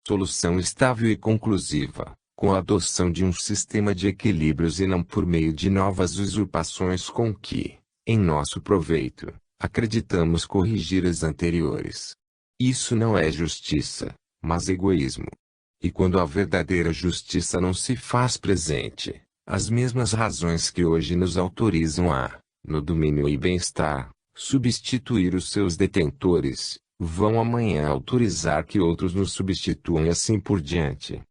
Solução estável e conclusiva, com a adoção de um sistema de equilíbrios e não por meio de novas usurpações com que, em nosso proveito, acreditamos corrigir as anteriores. Isso não é justiça, mas egoísmo. E quando a verdadeira justiça não se faz presente, as mesmas razões que hoje nos autorizam a, no domínio e bem-estar, substituir os seus detentores, vão amanhã autorizar que outros nos substituam e assim por diante.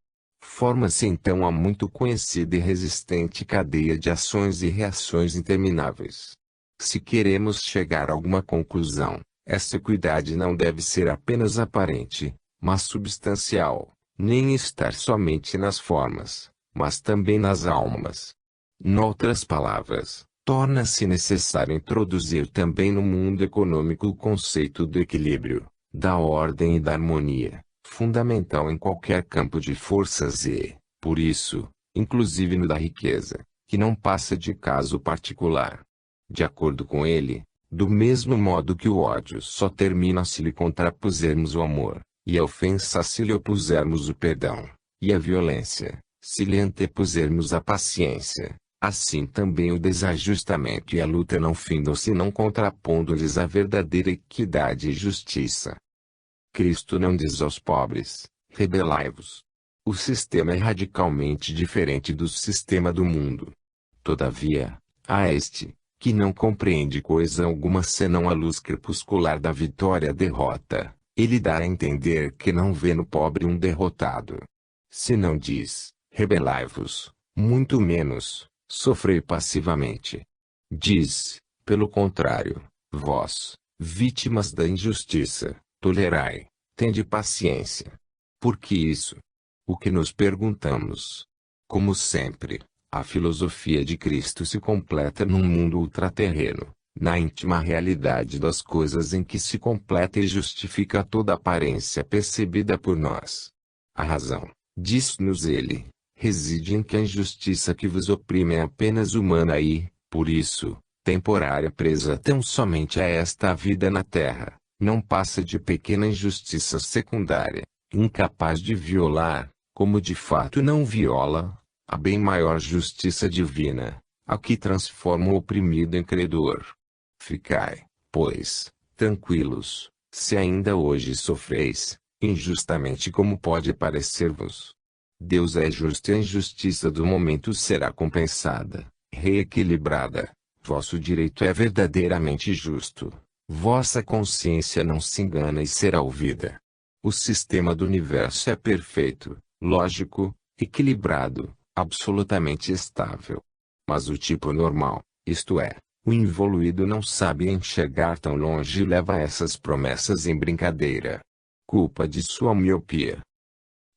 Forma-se então a muito conhecida e resistente cadeia de ações e reações intermináveis. Se queremos chegar a alguma conclusão, essa equidade não deve ser apenas aparente, mas substancial, nem estar somente nas formas, mas também nas almas. Noutras palavras, torna-se necessário introduzir também no mundo econômico o conceito do equilíbrio, da ordem e da harmonia, fundamental em qualquer campo de forças e, por isso, inclusive no da riqueza, que não passa de caso particular. De acordo com ele, do mesmo modo que o ódio só termina se lhe contrapusermos o amor, e a ofensa se lhe opusermos o perdão, e a violência, se lhe antepusermos a paciência, assim também o desajustamento e a luta não findam senão contrapondo-lhes a verdadeira equidade e justiça. Cristo não diz aos pobres, rebelai-vos. O sistema é radicalmente diferente do sistema do mundo. Todavia, a este, que não compreende coisa alguma senão a luz crepuscular da vitória-derrota, ele dá a entender que não vê no pobre um derrotado. Se não diz, rebelai-vos, muito menos, sofrei passivamente. Diz, pelo contrário, vós, vítimas da injustiça, tolerai, tende paciência. Por que isso? O que nos perguntamos? Como sempre, a filosofia de Cristo se completa num mundo ultraterreno, na íntima realidade das coisas em que se completa e justifica toda aparência percebida por nós. A razão, diz-nos ele, reside em que a injustiça que vos oprime é apenas humana e, por isso, temporária presa tão somente a esta vida na terra, não passa de pequena injustiça secundária, incapaz de violar, como de fato não viola, a bem maior justiça divina, a que transforma o oprimido em credor. Ficai, pois, tranquilos, se ainda hoje sofreis, injustamente como pode parecer-vos. Deus é justo e a injustiça do momento será compensada, reequilibrada. Vosso direito é verdadeiramente justo. Vossa consciência não se engana e será ouvida. O sistema do universo é perfeito, lógico, equilibrado, absolutamente estável. Mas o tipo normal, isto é, o involuído não sabe enxergar tão longe e leva essas promessas em brincadeira. Culpa de sua miopia.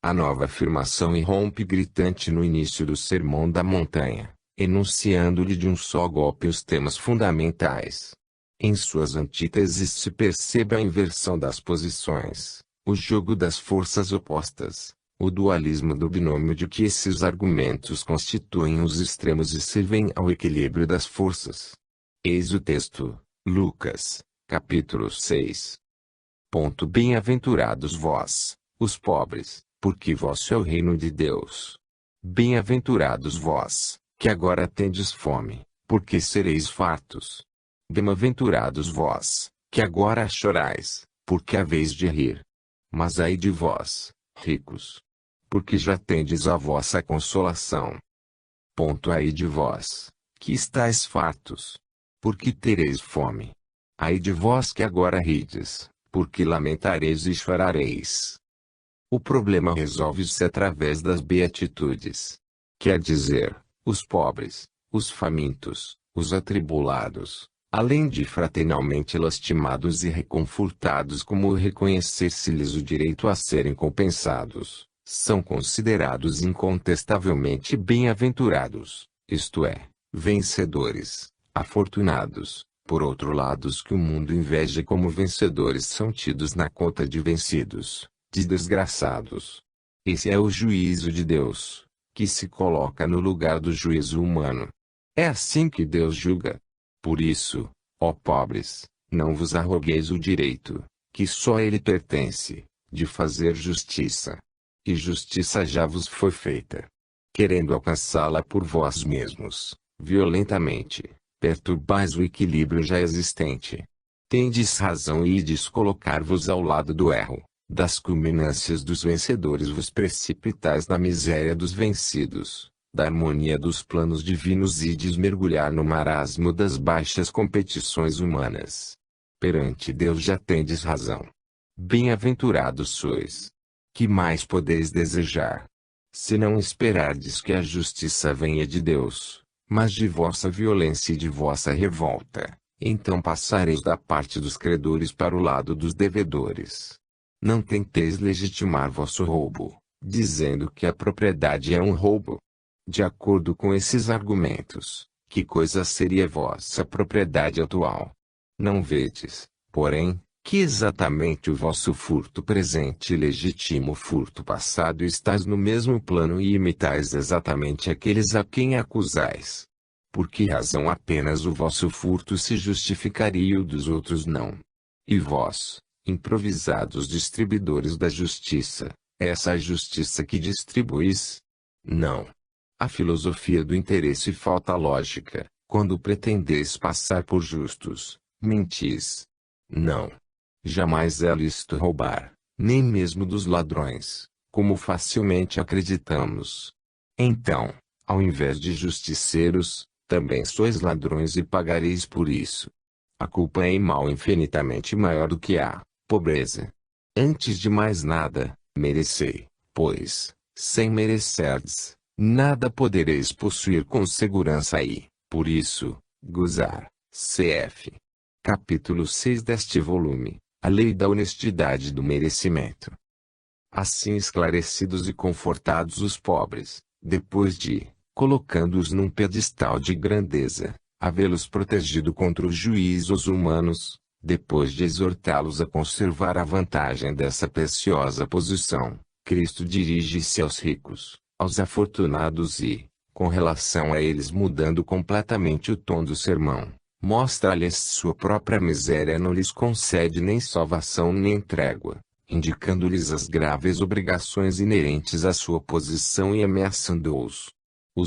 A nova afirmação irrompe gritante no início do Sermão da Montanha, enunciando-lhe de um só golpe os temas fundamentais. Em suas antíteses se percebe a inversão das posições, o jogo das forças opostas, o dualismo do binômio de que esses argumentos constituem os extremos e servem ao equilíbrio das forças. Eis o texto, Lucas, capítulo 6. Bem-aventurados vós, os pobres, porque vosso é o reino de Deus. Bem-aventurados vós, que agora tendes fome, porque sereis fartos. Bem-aventurados vós, que agora chorais, porque haveis de rir. Mas ai de vós, ricos, porque já tendes a vossa consolação. Ai de vós, que estáis fartos, porque tereis fome. Ai de vós que agora rides, porque lamentareis e chorareis. O problema resolve-se através das beatitudes. Quer dizer, os pobres, os famintos, os atribulados, além de fraternalmente lastimados e reconfortados como reconhecer-se-lhes o direito a serem compensados, são considerados incontestavelmente bem-aventurados, isto é, vencedores, afortunados. Por outro lado, os que o mundo inveja como vencedores são tidos na conta de vencidos, de desgraçados. Esse é o juízo de Deus, que se coloca no lugar do juízo humano. É assim que Deus julga. Por isso, ó pobres, não vos arrogueis o direito, que só a ele pertence, de fazer justiça. e justiça já vos foi feita. Querendo alcançá-la por vós mesmos, violentamente, perturbais o equilíbrio já existente. Tendes razão e ides colocar-vos ao lado do erro, das culminâncias dos vencedores vos precipitais na miséria dos vencidos, da harmonia dos planos divinos ides mergulhar no marasmo das baixas competições humanas. Perante Deus já tendes razão. Bem-aventurados sois. Que mais podeis desejar? Se não esperardes que a justiça venha de Deus, mas de vossa violência e de vossa revolta, então passareis da parte dos credores para o lado dos devedores. Não tenteis legitimar vosso roubo, dizendo que a propriedade é um roubo. De acordo com esses argumentos, que coisa seria vossa propriedade atual? Não vedes, porém, que exatamente o vosso furto presente legitima o furto passado e estáis no mesmo plano e imitais exatamente aqueles a quem acusais. Por que razão apenas o vosso furto se justificaria e o dos outros não? E vós, improvisados distribuidores da justiça, essa é a justiça que distribuís? Não. A filosofia do interesse falta lógica, quando pretendeis passar por justos, mentis. Não. Jamais é lícito roubar, nem mesmo dos ladrões, como facilmente acreditamos. Então, ao invés de justiceiros, também sois ladrões e pagareis por isso. A culpa é em mal infinitamente maior do que a pobreza. Antes de mais nada, merecei, pois, sem merecerdes, nada podereis possuir com segurança e, por isso, gozar. Cf. Capítulo 6 deste volume. A lei da honestidade e do merecimento. Assim esclarecidos e confortados os pobres, depois de, colocando-os num pedestal de grandeza, havê-los protegido contra os juízos humanos, depois de exortá-los a conservar a vantagem dessa preciosa posição, Cristo dirige-se aos ricos, aos afortunados e, com relação a eles mudando completamente o tom do sermão, mostra-lhes sua própria miséria, não lhes concede nem salvação nem trégua, indicando-lhes as graves obrigações inerentes à sua posição e ameaçando-os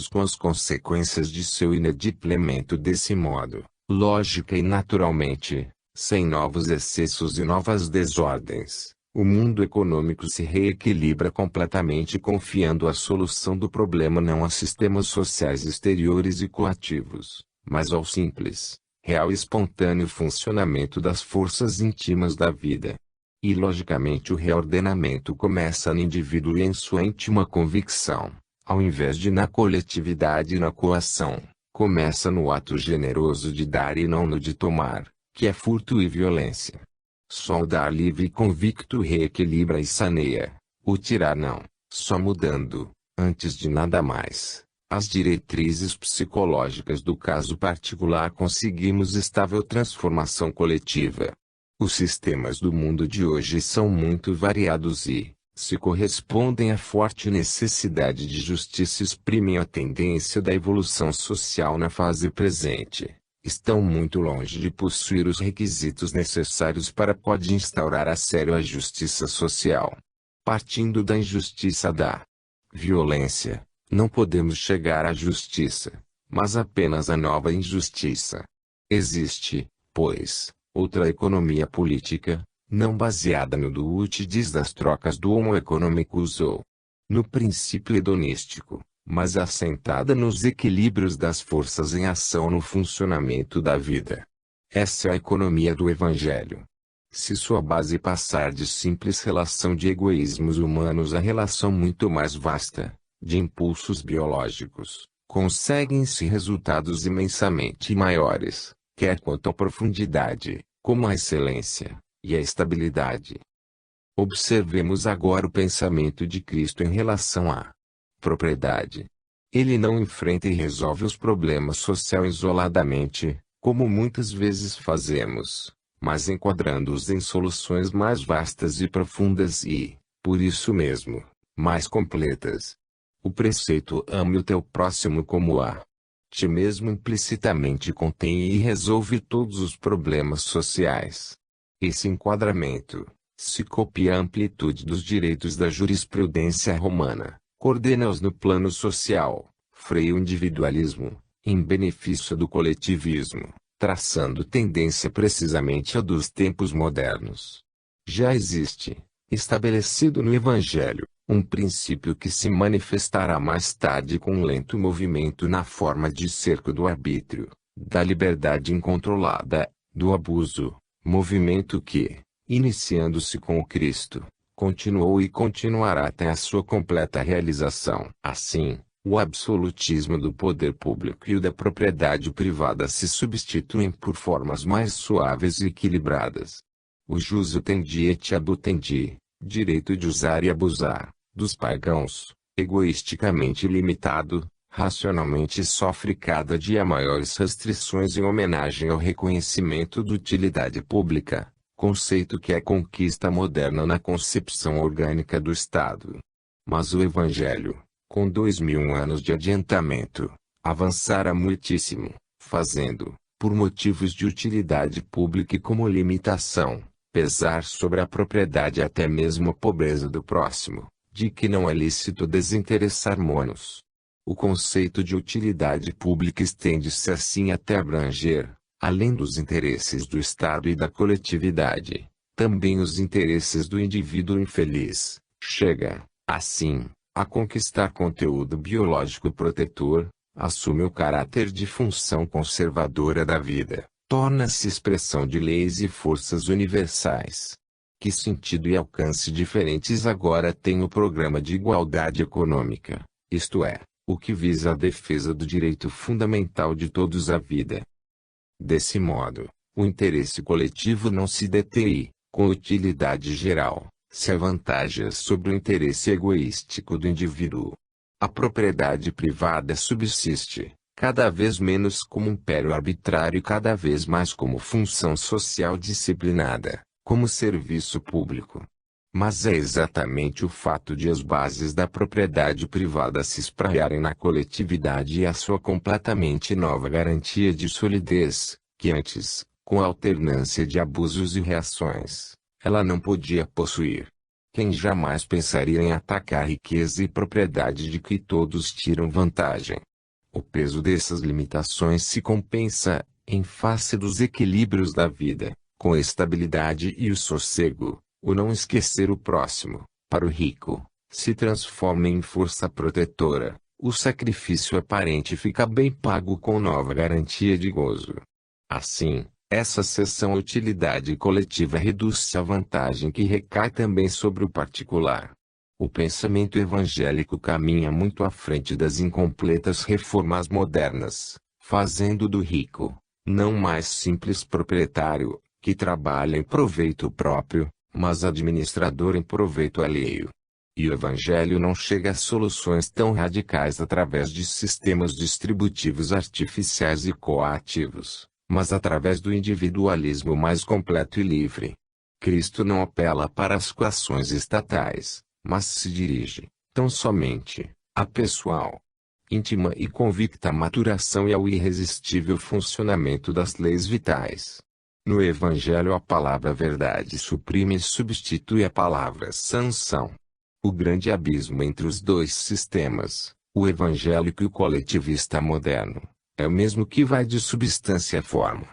com as consequências de seu inadimplemento desse modo, lógica e naturalmente, sem novos excessos e novas desordens. O mundo econômico se reequilibra completamente confiando a solução do problema não a sistemas sociais exteriores e coativos, mas ao simples, real e espontâneo funcionamento das forças íntimas da vida. E logicamente o reordenamento começa no indivíduo e em sua íntima convicção, ao invés de na coletividade e na coação, começa no ato generoso de dar e não no de tomar, que é furto e violência. Só o dar livre e convicto reequilibra e saneia, o tirar não, só mudando, antes de nada mais, as diretrizes psicológicas do caso particular conseguimos estável transformação coletiva. Os sistemas do mundo de hoje são muito variados e, se correspondem à forte necessidade de justiça e exprimem a tendência da evolução social na fase presente, estão muito longe de possuir os requisitos necessários para pode instaurar a sério a justiça social. Partindo da injustiça da violência, não podemos chegar à justiça, mas apenas à nova injustiça. Existe, pois, outra economia política, não baseada no do utidis das trocas do homo economicus ou no princípio hedonístico, mas assentada nos equilíbrios das forças em ação no funcionamento da vida. Essa é a economia do Evangelho. Se sua base passar de simples relação de egoísmos humanos a relação muito mais vasta, de impulsos biológicos, conseguem-se resultados imensamente maiores, quer quanto à profundidade, como a excelência, e a estabilidade. Observemos agora o pensamento de Cristo em relação à propriedade. Ele não enfrenta e resolve os problemas sociais isoladamente, como muitas vezes fazemos, mas enquadrando-os em soluções mais vastas e profundas e, por isso mesmo, mais completas. O preceito ame o teu próximo como a ti mesmo implicitamente contém e resolve todos os problemas sociais. Esse enquadramento, Se copia a amplitude dos direitos da jurisprudência romana, coordena-os no plano social, freia o individualismo, em benefício do coletivismo, traçando tendência precisamente a dos tempos modernos. Já existe, estabelecido no Evangelho, um princípio que se manifestará mais tarde com um lento movimento na forma de cerco do arbítrio, da liberdade incontrolada, do abuso, movimento que, iniciando-se com o Cristo, continuou e continuará até a sua completa realização. Assim, o absolutismo do poder público e o da propriedade privada se substituem por formas mais suaves e equilibradas. O jus tendi et abutendi, direito de usar e abusar, dos pagãos, egoisticamente limitado, racionalmente sofre cada dia maiores restrições em homenagem ao reconhecimento da utilidade pública, conceito que é conquista moderna na concepção orgânica do Estado. Mas o Evangelho, com 2000 anos de adiantamento, avançara muitíssimo, fazendo, por motivos de utilidade pública e como limitação, pesar sobre a propriedade e até mesmo a pobreza do próximo, de que não é lícito desinteressar-monos. O conceito de utilidade pública estende-se assim até abranger, além dos interesses do Estado e da coletividade, também os interesses do indivíduo infeliz. Chega, assim, a conquistar conteúdo biológico protetor, assume o caráter de função conservadora da vida, torna-se expressão de leis e forças universais. Que sentido e alcance diferentes agora tem o programa de igualdade econômica, isto é, o que visa a defesa do direito fundamental de todos à vida. Desse modo, o interesse coletivo não se detém, com utilidade geral, se avantaja sobre o interesse egoístico do indivíduo. A propriedade privada subsiste, cada vez menos como império arbitrário e cada vez mais como função social disciplinada, como serviço público. Mas é exatamente o fato de as bases da propriedade privada se espraiarem na coletividade e a sua completamente nova garantia de solidez, que antes, com a alternância de abusos e reações, ela não podia possuir. Quem jamais pensaria em atacar a riqueza e propriedade de que todos tiram vantagem? O peso dessas limitações se compensa, em face dos equilíbrios da vida, com a estabilidade e o sossego. O não esquecer o próximo, para o rico, se transforma em força protetora. O sacrifício aparente fica bem pago com nova garantia de gozo. Assim, essa seção utilidade coletiva reduz-se à vantagem que recai também sobre o particular. O pensamento evangélico caminha muito à frente das incompletas reformas modernas, fazendo do rico, não mais simples proprietário, que trabalha em proveito próprio, mas administrador em proveito alheio. E o Evangelho não chega a soluções tão radicais através de sistemas distributivos artificiais e coativos, mas através do individualismo mais completo e livre. Cristo não apela para as coações estatais, mas se dirige, tão somente, à pessoal, íntima e convicta maturação e ao irresistível funcionamento das leis vitais. No Evangelho a palavra verdade suprime e substitui a palavra sanção. O grande abismo entre os dois sistemas, o evangélico e o coletivista moderno, é o mesmo que vai de substância à forma.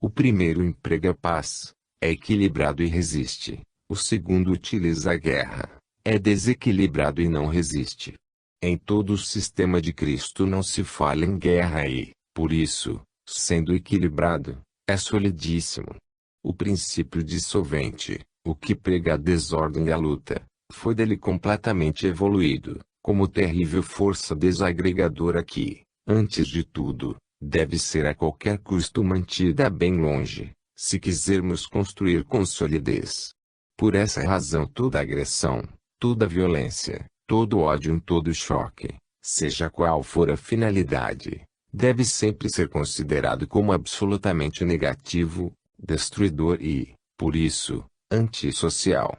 O primeiro emprega a paz, é equilibrado e resiste. O segundo utiliza a guerra, é desequilibrado e não resiste. Em todo o sistema de Cristo não se fala em guerra e, por isso, sendo equilibrado, é solidíssimo. O princípio dissolvente, o que prega a desordem e a luta, foi dele completamente evoluído, como terrível força desagregadora que, antes de tudo, deve ser a qualquer custo mantida bem longe, se quisermos construir com solidez. Por essa razão toda agressão, toda violência, todo ódio, todo choque, seja qual for a finalidade, deve sempre ser considerado como absolutamente negativo, destruidor e, por isso, antissocial.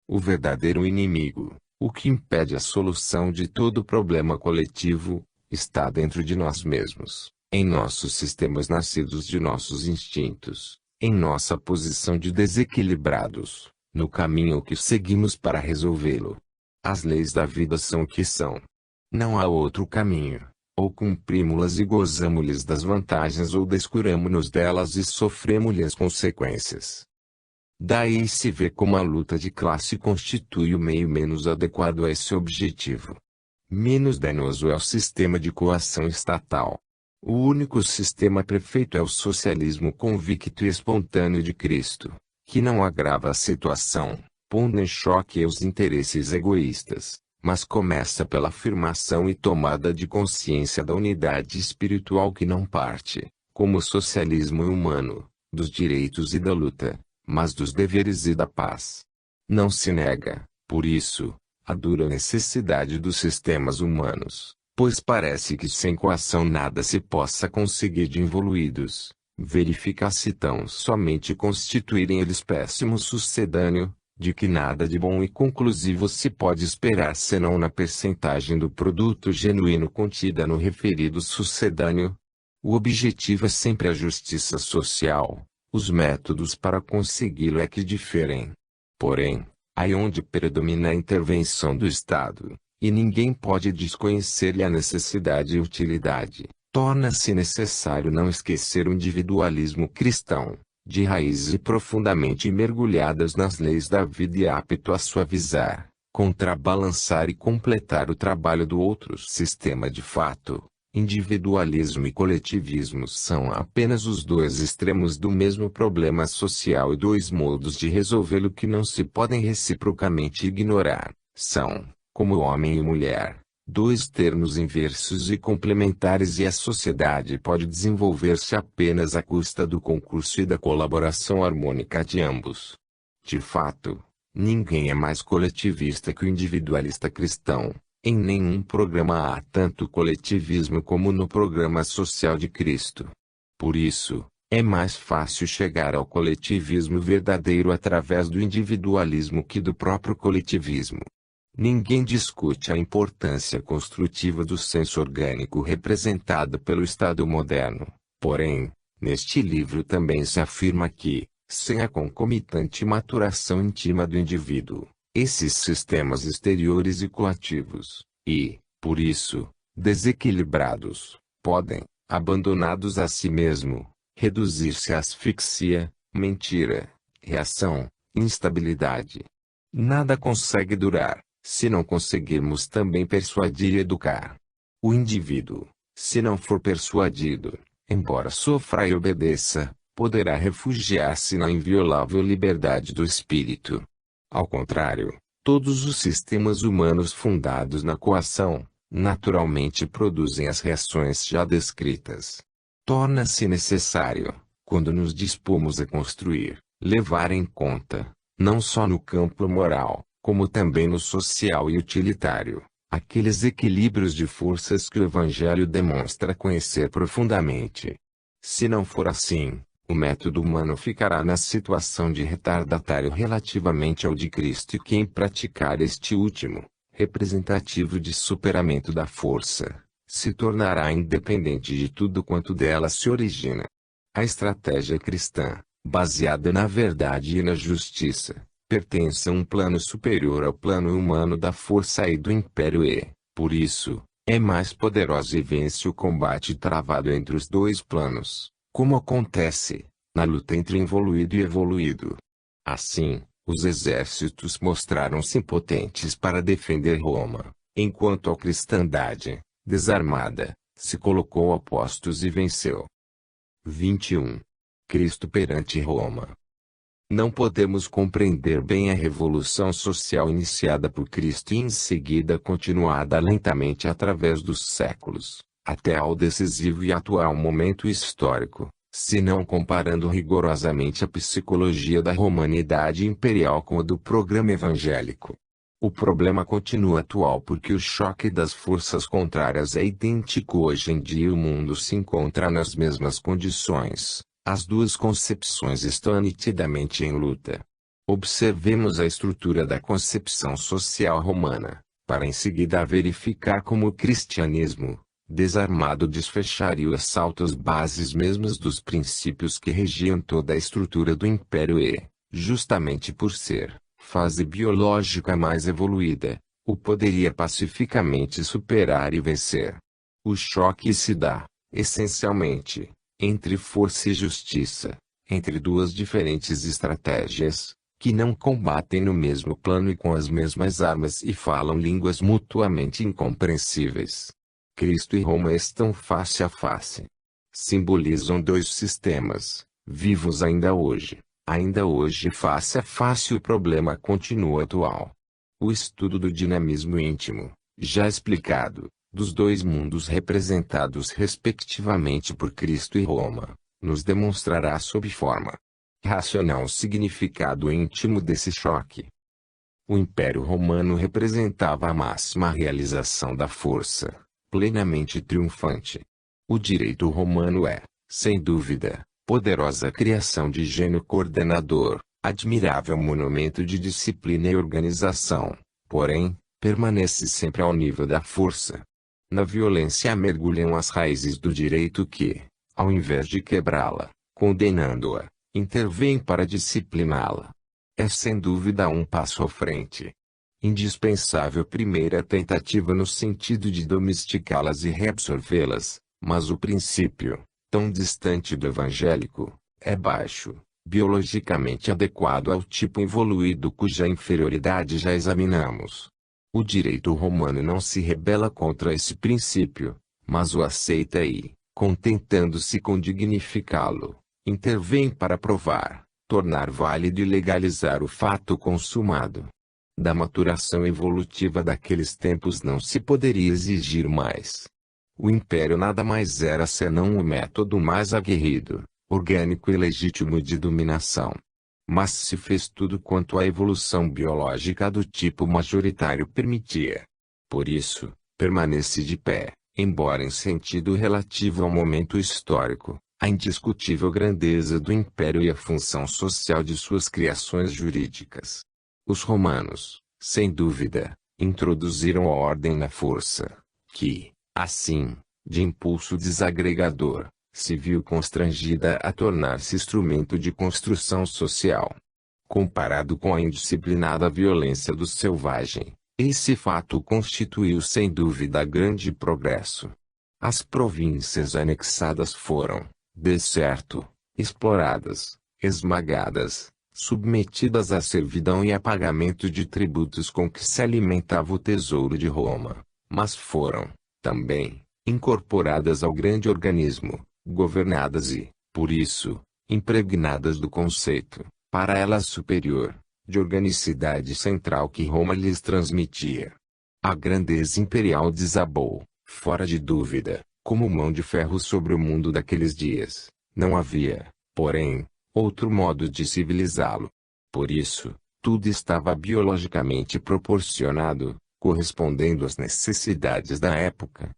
O verdadeiro inimigo, o que impede a solução de todo problema coletivo, está dentro de nós mesmos, em nossos sistemas nascidos de nossos instintos, em nossa posição de desequilibrados, no caminho que seguimos para resolvê-lo. As leis da vida são o que são. Não há outro caminho. Ou cumprimos-las e gozamos-lhes das vantagens, ou descuramo-nos delas e sofremos-lhes as consequências. Daí se vê como a luta de classe constitui o meio menos adequado a esse objetivo. Menos danoso é o sistema de coação estatal. O único sistema perfeito é o socialismo convicto e espontâneo de Cristo, que não agrava a situação, pondo em choque os interesses egoístas, mas começa pela afirmação e tomada de consciência da unidade espiritual que não parte, como o socialismo humano, dos direitos e da luta, mas dos deveres e da paz. Não se nega, por isso, a dura necessidade dos sistemas humanos, pois parece que sem coação nada se possa conseguir de evoluídos, verifica-se tão somente constituírem eles péssimo sucedâneo, de que nada de bom e conclusivo se pode esperar senão na percentagem do produto genuíno contida no referido sucedâneo. O objetivo é sempre a justiça social, os métodos para consegui-lo é que diferem. Porém, aí onde predomina a intervenção do Estado, e ninguém pode desconhecer-lhe a necessidade e utilidade, torna-se necessário não esquecer o individualismo cristão, de raízes profundamente mergulhadas nas leis da vida e apto a suavizar, contrabalançar e completar o trabalho do outro sistema de fato. Individualismo e coletivismo são apenas os dois extremos do mesmo problema social e dois modos de resolvê-lo que não se podem reciprocamente ignorar. São, como homem e mulher, dois termos inversos e complementares, e a sociedade pode desenvolver-se apenas à custa do concurso e da colaboração harmônica de ambos. De fato, ninguém é mais coletivista que o individualista cristão. Em nenhum programa há tanto coletivismo como no programa social de Cristo. Por isso, é mais fácil chegar ao coletivismo verdadeiro através do individualismo que do próprio coletivismo. Ninguém discute a importância construtiva do senso orgânico representado pelo Estado moderno. Porém, neste livro também se afirma que, sem a concomitante maturação íntima do indivíduo, esses sistemas exteriores e coativos, e, por isso, desequilibrados, podem, abandonados a si mesmo, reduzir-se à asfixia, mentira, reação, instabilidade. Nada consegue durar, se não conseguirmos também persuadir e educar. O indivíduo, se não for persuadido, embora sofra e obedeça, poderá refugiar-se na inviolável liberdade do espírito. Ao contrário, todos os sistemas humanos fundados na coação, naturalmente produzem as reações já descritas. Torna-se necessário, quando nos dispomos a construir, levar em conta, não só no campo moral, como também no social e utilitário, aqueles equilíbrios de forças que o Evangelho demonstra conhecer profundamente. Se não for assim, o método humano ficará na situação de retardatário relativamente ao de Cristo, e quem praticar este último, representativo de superamento da força, se tornará independente de tudo quanto dela se origina. A estratégia cristã, baseada na verdade e na justiça, pertence a um plano superior ao plano humano da força e do império e, por isso, é mais poderosa e vence o combate travado entre os dois planos, como acontece na luta entre involuído e evoluído. Assim, os exércitos mostraram-se impotentes para defender Roma, enquanto a cristandade, desarmada, se colocou a postos e venceu. 21. Cristo perante Roma. Não podemos compreender bem a revolução social iniciada por Cristo e em seguida continuada lentamente através dos séculos, até ao decisivo e atual momento histórico, se não comparando rigorosamente a psicologia da romanidade imperial com a do programa evangélico. O problema continua atual porque o choque das forças contrárias é idêntico hoje em dia e o mundo se encontra nas mesmas condições. As duas concepções estão nitidamente em luta. Observemos a estrutura da concepção social romana, para em seguida verificar como o cristianismo, desarmado, desfecharia o assalto às bases mesmas dos princípios que regiam toda a estrutura do império e, justamente por ser fase biológica mais evoluída, o poderia pacificamente superar e vencer. O choque se dá, essencialmente, entre força e justiça, entre duas diferentes estratégias, que não combatem no mesmo plano e com as mesmas armas e falam línguas mutuamente incompreensíveis. Cristo e Roma estão face a face. Simbolizam dois sistemas, vivos ainda hoje. Ainda hoje face a face o problema continua atual. O estudo do dinamismo íntimo, já explicado, dos dois mundos representados respectivamente por Cristo e Roma, nos demonstrará sob forma racional o significado íntimo desse choque. O Império Romano representava a máxima realização da força, plenamente triunfante. O direito romano é, sem dúvida, poderosa criação de gênio coordenador, admirável monumento de disciplina e organização, porém, permanece sempre ao nível da força. Na violência mergulham as raízes do direito que, ao invés de quebrá-la, condenando-a, intervém para discipliná-la. É sem dúvida um passo à frente. Indispensável primeira tentativa no sentido de domesticá-las e reabsorvê-las, mas o princípio, tão distante do evangélico, é baixo, biologicamente adequado ao tipo evoluído cuja inferioridade já examinamos. O direito romano não se rebela contra esse princípio, mas o aceita e, contentando-se com dignificá-lo, intervém para provar, tornar válido e legalizar o fato consumado. Da maturação evolutiva daqueles tempos não se poderia exigir mais. O império nada mais era senão o método mais aguerrido, orgânico e legítimo de dominação. Mas se fez tudo quanto a evolução biológica do tipo majoritário permitia. Por isso, permanece de pé, embora em sentido relativo ao momento histórico, a indiscutível grandeza do império e a função social de suas criações jurídicas. Os romanos, sem dúvida, introduziram a ordem na força, que, assim, de impulso desagregador, se viu constrangida a tornar-se instrumento de construção social. Comparado com a indisciplinada violência do selvagem, esse fato constituiu sem dúvida grande progresso. As províncias anexadas foram, de certo, exploradas, esmagadas, submetidas à servidão e a pagamento de tributos com que se alimentava o tesouro de Roma, mas foram, também, incorporadas ao grande organismo, governadas e, por isso, impregnadas do conceito, para elas superior, de organicidade central que Roma lhes transmitia. A grandeza imperial desabou, fora de dúvida, como mão de ferro sobre o mundo daqueles dias. Não havia, porém, outro modo de civilizá-lo. Por isso, tudo estava biologicamente proporcionado, correspondendo às necessidades da época.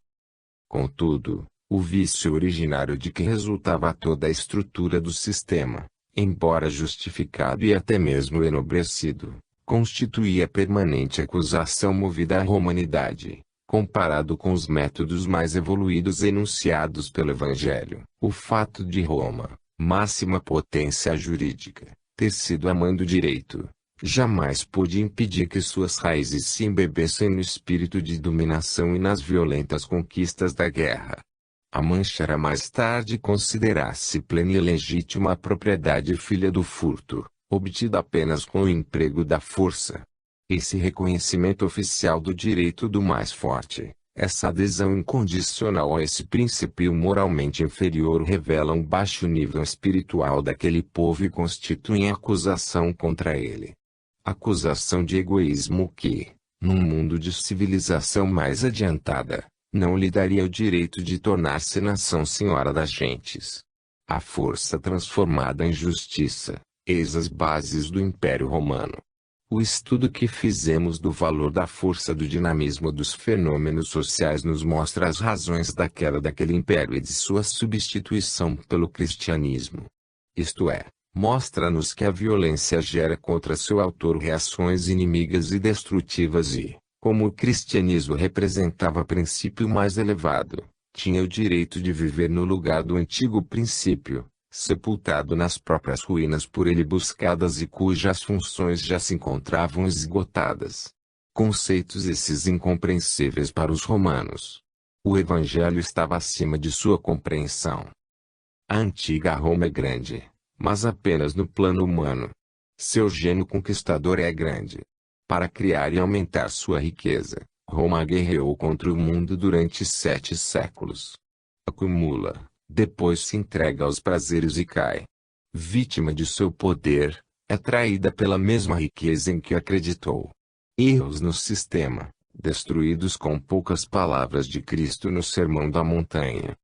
Contudo, o vício originário de que resultava toda a estrutura do sistema, embora justificado e até mesmo enobrecido, constituía permanente acusação movida à romanidade, comparado com os métodos mais evoluídos enunciados pelo Evangelho. O fato de Roma, máxima potência jurídica, ter sido a mãe do direito, jamais pôde impedir que suas raízes se embebessem no espírito de dominação e nas violentas conquistas da guerra. A mancha era mais tarde considerar-se plena e legítima a propriedade filha do furto, obtida apenas com o emprego da força. Esse reconhecimento oficial do direito do mais forte, essa adesão incondicional a esse princípio moralmente inferior revelam um baixo nível espiritual daquele povo e constituem acusação contra ele. Acusação de egoísmo que, num mundo de civilização mais adiantada, não lhe daria o direito de tornar-se nação senhora das gentes. A força transformada em justiça, eis as bases do Império Romano. O estudo que fizemos do valor da força do dinamismo dos fenômenos sociais nos mostra as razões da queda daquele império e de sua substituição pelo cristianismo. Isto é, mostra-nos que a violência gera contra seu autor reações inimigas e destrutivas e, como o cristianismo representava princípio mais elevado, tinha o direito de viver no lugar do antigo princípio, sepultado nas próprias ruínas por ele buscadas e cujas funções já se encontravam esgotadas. Conceitos esses incompreensíveis para os romanos. O Evangelho estava acima de sua compreensão. A antiga Roma é grande, mas apenas no plano humano. Seu gênio conquistador é grande. Para criar e aumentar sua riqueza, Roma guerreou contra o mundo durante 7 séculos. Acumula, depois se entrega aos prazeres e cai. Vítima de seu poder, é traída pela mesma riqueza em que acreditou. Erros no sistema, destruídos com poucas palavras de Cristo no Sermão da Montanha.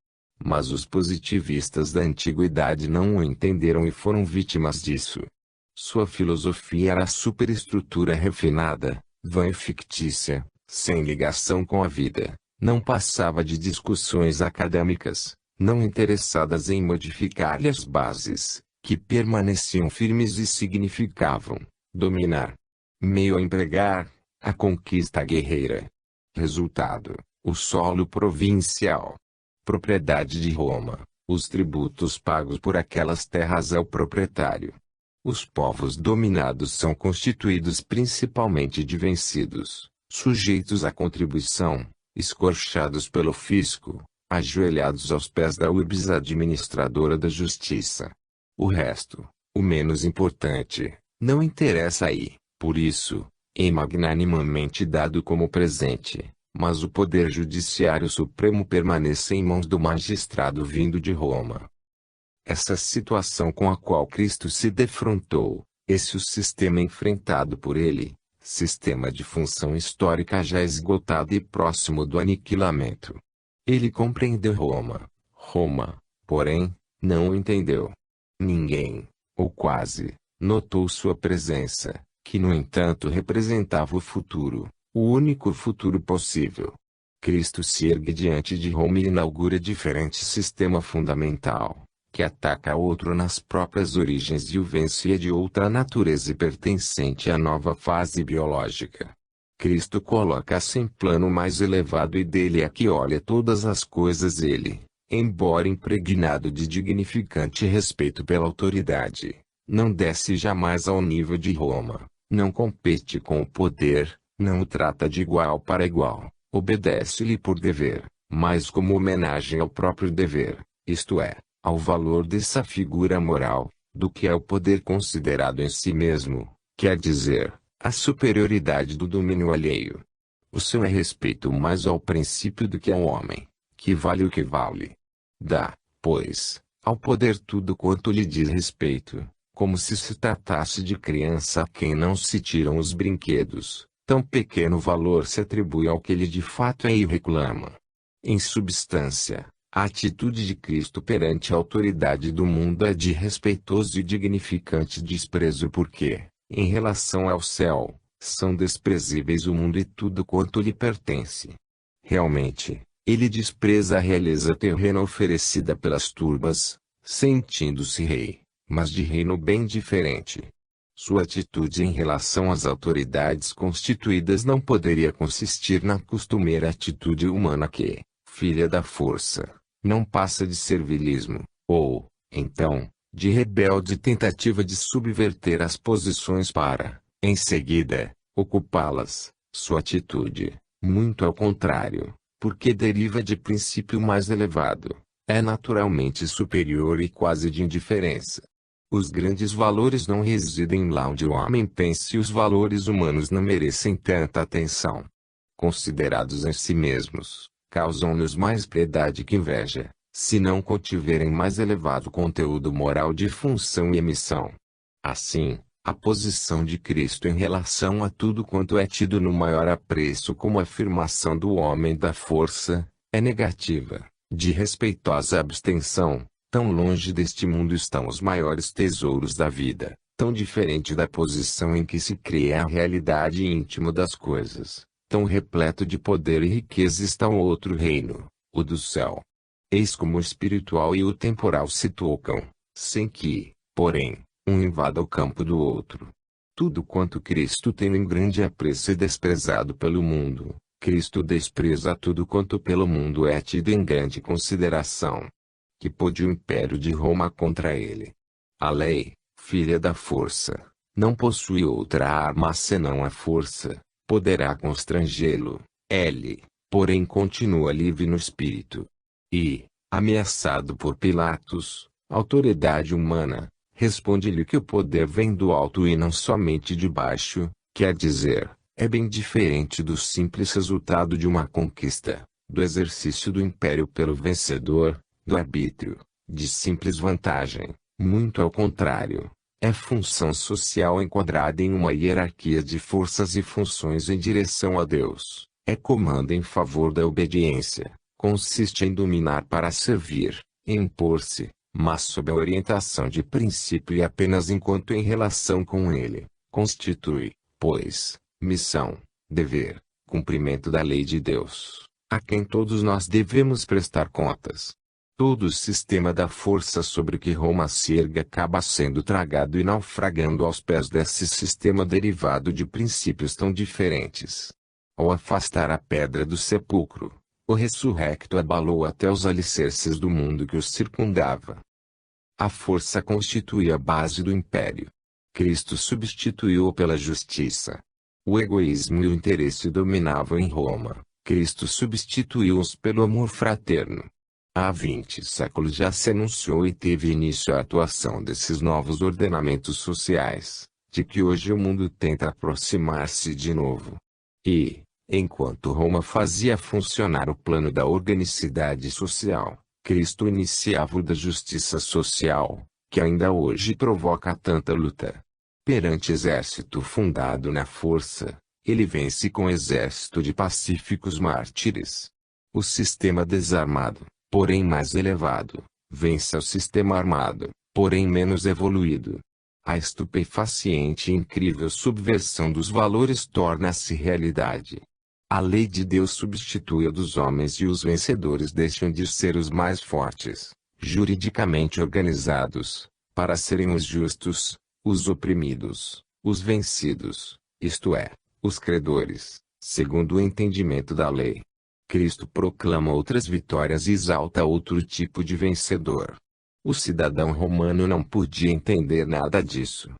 Mas os positivistas da antiguidade não o entenderam e foram vítimas disso. Sua filosofia era a superestrutura refinada, vã e fictícia, sem ligação com a vida, não passava de discussões acadêmicas, não interessadas em modificar-lhe as bases, que permaneciam firmes e significavam dominar. Meio a empregar, a conquista guerreira. Resultado, o solo provincial. Propriedade de Roma, os tributos pagos por aquelas terras ao proprietário. Os povos dominados são constituídos principalmente de vencidos, sujeitos à contribuição, escorchados pelo fisco, ajoelhados aos pés da urbs administradora da justiça. O resto, o menos importante, não interessa aí, por isso, é magnanimamente dado como presente. Mas o poder judiciário supremo permanece em mãos do magistrado vindo de Roma. Essa situação com a qual Cristo se defrontou, esse o sistema enfrentado por ele, sistema de função histórica já esgotado e próximo do aniquilamento. Ele compreendeu Roma, porém, não o entendeu. Ninguém, ou quase, notou sua presença, que no entanto representava o futuro. O único futuro possível. Cristo se ergue diante de Roma e inaugura diferente sistema fundamental, que ataca outro nas próprias origens e o vence de outra natureza e pertencente à nova fase biológica. Cristo coloca-se em plano mais elevado e dele é que olha todas as coisas ele, embora impregnado de dignificante respeito pela autoridade, não desce jamais ao nível de Roma, não compete com o poder, não o trata de igual para igual, obedece-lhe por dever, mas como homenagem ao próprio dever, isto é, ao valor dessa figura moral, do que é o poder considerado em si mesmo, quer dizer, a superioridade do domínio alheio. O seu é respeito mais ao princípio do que ao homem, que vale o que vale. Dá, pois, ao poder tudo quanto lhe diz respeito, como se tratasse de criança a quem não se tiram os brinquedos. Tão pequeno valor se atribui ao que ele de fato é e reclama. Em substância, a atitude de Cristo perante a autoridade do mundo é de respeitoso e dignificante desprezo porque, em relação ao céu, são desprezíveis o mundo e tudo quanto lhe pertence. Realmente, ele despreza a realeza terrena oferecida pelas turbas, sentindo-se rei, mas de reino bem diferente. Sua atitude em relação às autoridades constituídas não poderia consistir na costumeira atitude humana que, filha da força, não passa de servilismo, ou, então, de rebelde tentativa de subverter as posições para, em seguida, ocupá-las. Sua atitude, muito ao contrário, porque deriva de princípio mais elevado, é naturalmente superior e quase de indiferença. Os grandes valores não residem lá onde o homem pensa e os valores humanos não merecem tanta atenção. Considerados em si mesmos, causam-nos mais piedade que inveja, se não contiverem mais elevado conteúdo moral de função e emissão. Assim, a posição de Cristo em relação a tudo quanto é tido no maior apreço como afirmação do homem da força, é negativa, de respeitosa abstenção. Tão longe deste mundo estão os maiores tesouros da vida, tão diferente da posição em que se crê a realidade íntima das coisas, tão repleto de poder e riqueza está o outro reino, o do céu. Eis como o espiritual e o temporal se tocam, sem que, porém, um invada o campo do outro. Tudo quanto Cristo tem em grande apreço é desprezado pelo mundo, Cristo despreza tudo quanto pelo mundo é tido em grande consideração. Que pôde o Império de Roma contra ele? A lei, filha da força, não possui outra arma senão a força, poderá constrangê-lo. Ele, porém, continua livre no espírito. E, ameaçado por Pilatos, autoridade humana, responde-lhe que o poder vem do alto e não somente de baixo, quer dizer, é bem diferente do simples resultado de uma conquista, do exercício do império pelo vencedor, do arbítrio, de simples vantagem, muito ao contrário. É função social enquadrada em uma hierarquia de forças e funções em direção a Deus. É comando em favor da obediência. Consiste em dominar para servir, em impor-se, mas sob a orientação de princípio e apenas enquanto em relação com ele. Constitui, pois, missão, dever, cumprimento da lei de Deus, a quem todos nós devemos prestar contas. Todo o sistema da força sobre que Roma se ergue acaba sendo tragado e naufragando aos pés desse sistema derivado de princípios tão diferentes. Ao afastar a pedra do sepulcro, o ressurrecto abalou até os alicerces do mundo que os circundava. A força constituía a base do império. Cristo substituiu-o pela justiça. O egoísmo e o interesse dominavam em Roma. Cristo substituiu-os pelo amor fraterno. Há 20 séculos já se anunciou e teve início a atuação desses novos ordenamentos sociais, de que hoje o mundo tenta aproximar-se de novo. E, enquanto Roma fazia funcionar o plano da organicidade social, Cristo iniciava o da justiça social, que ainda hoje provoca tanta luta. Perante exército fundado na força, ele vence com exército de pacíficos mártires. O sistema desarmado, porém mais elevado, vence ao sistema armado, porém menos evoluído. A estupefaciente e incrível subversão dos valores torna-se realidade. A lei de Deus substitui a dos homens e os vencedores deixam de ser os mais fortes, juridicamente organizados, para serem os justos, os oprimidos, os vencidos, isto é, os credores, segundo o entendimento da lei. Cristo proclama outras vitórias e exalta outro tipo de vencedor. O cidadão romano não podia entender nada disso.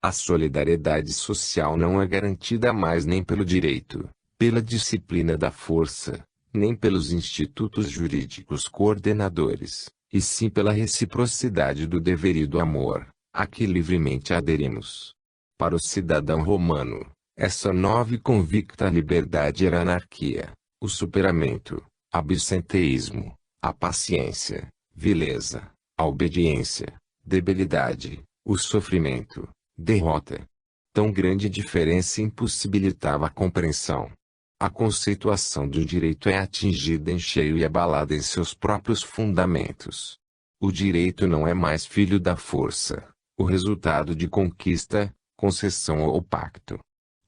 A solidariedade social não é garantida mais nem pelo direito, pela disciplina da força, nem pelos institutos jurídicos coordenadores, e sim pela reciprocidade do dever e do amor, a que livremente aderimos. Para o cidadão romano, essa nova e convicta liberdade era a anarquia, o superamento, absenteísmo, a paciência, vileza, a obediência, debilidade, o sofrimento, derrota. Tão grande diferença impossibilitava a compreensão. A conceituação do direito é atingida em cheio e abalada em seus próprios fundamentos. O direito não é mais filho da força, o resultado de conquista, concessão ou pacto.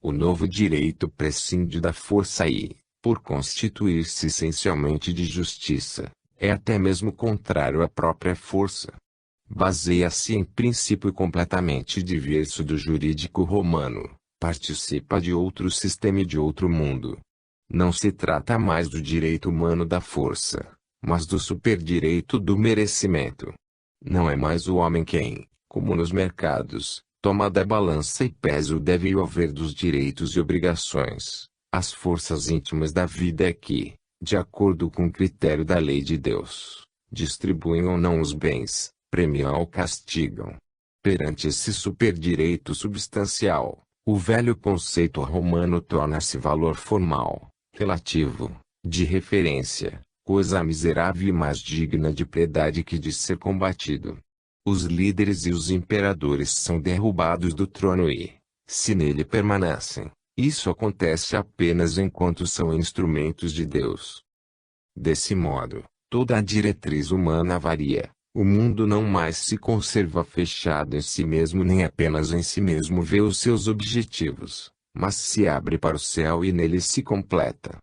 O novo direito prescinde da força e, por constituir-se essencialmente de justiça, é até mesmo contrário à própria força. Baseia-se em princípio completamente diverso do jurídico romano, participa de outro sistema e de outro mundo. Não se trata mais do direito humano da força, mas do superdireito do merecimento. Não é mais o homem quem, como nos mercados, toma da balança e pesa o deve e o haver dos direitos e obrigações. As forças íntimas da vida é que, de acordo com o critério da lei de Deus, distribuem ou não os bens, premiam ou castigam. Perante esse superdireito substancial, o velho conceito romano torna-se valor formal, relativo, de referência, coisa miserável e mais digna de piedade que de ser combatido. Os líderes e os imperadores são derrubados do trono e, se nele permanecem, isso acontece apenas enquanto são instrumentos de Deus. Desse modo, toda a diretriz humana varia. O mundo não mais se conserva fechado em si mesmo nem apenas em si mesmo vê os seus objetivos, mas se abre para o céu e nele se completa.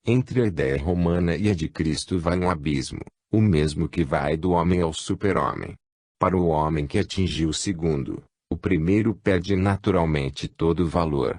Entre a ideia romana e a de Cristo vai um abismo, o mesmo que vai do homem ao super-homem. Para o homem que atingiu o segundo, o primeiro perde naturalmente todo o valor.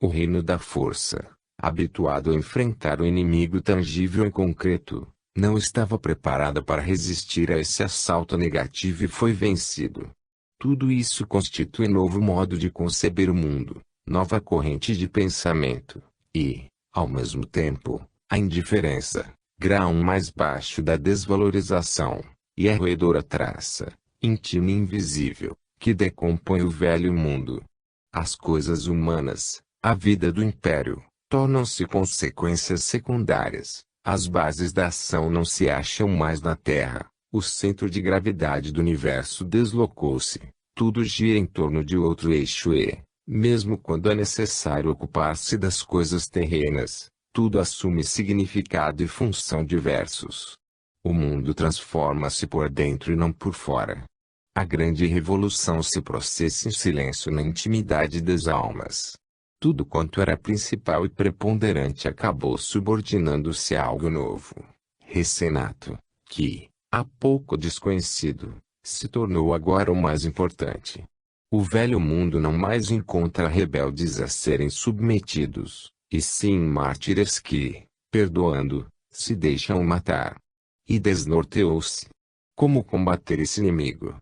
O reino da força, habituado a enfrentar o inimigo tangível e concreto, Não estava preparada para resistir a esse assalto negativo e foi vencido. Tudo isso constitui novo modo de conceber o mundo, nova corrente de pensamento, e, ao mesmo tempo, a indiferença, grau mais baixo da desvalorização, e a roedora traça, íntima e invisível, que decompõe o velho mundo. As coisas humanas, a vida do império, tornam-se consequências secundárias, as bases da ação não se acham mais na Terra, o centro de gravidade do universo deslocou-se, tudo gira em torno de outro eixo e, mesmo quando é necessário ocupar-se das coisas terrenas, tudo assume significado e função diversos. O mundo transforma-se por dentro e não por fora. A grande revolução se processa em silêncio na intimidade das almas. Tudo quanto era principal e preponderante acabou subordinando-se a algo novo, recém-nato, que, há pouco desconhecido, se tornou agora o mais importante. O velho mundo não mais encontra rebeldes a serem submetidos, e sim mártires que, perdoando, se deixam matar. E desnorteou-se. Como combater esse inimigo?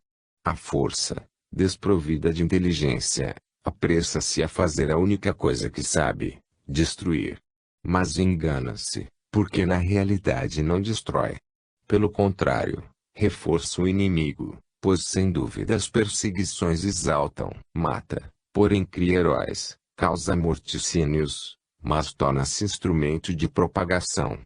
A força, desprovida de inteligência, apressa-se a fazer a única coisa que sabe, destruir. Mas engana-se, porque na realidade não destrói. Pelo contrário, reforça o inimigo, pois sem dúvida as perseguições exaltam, mata, porém cria heróis, causa morticínios, mas torna-se instrumento de propagação.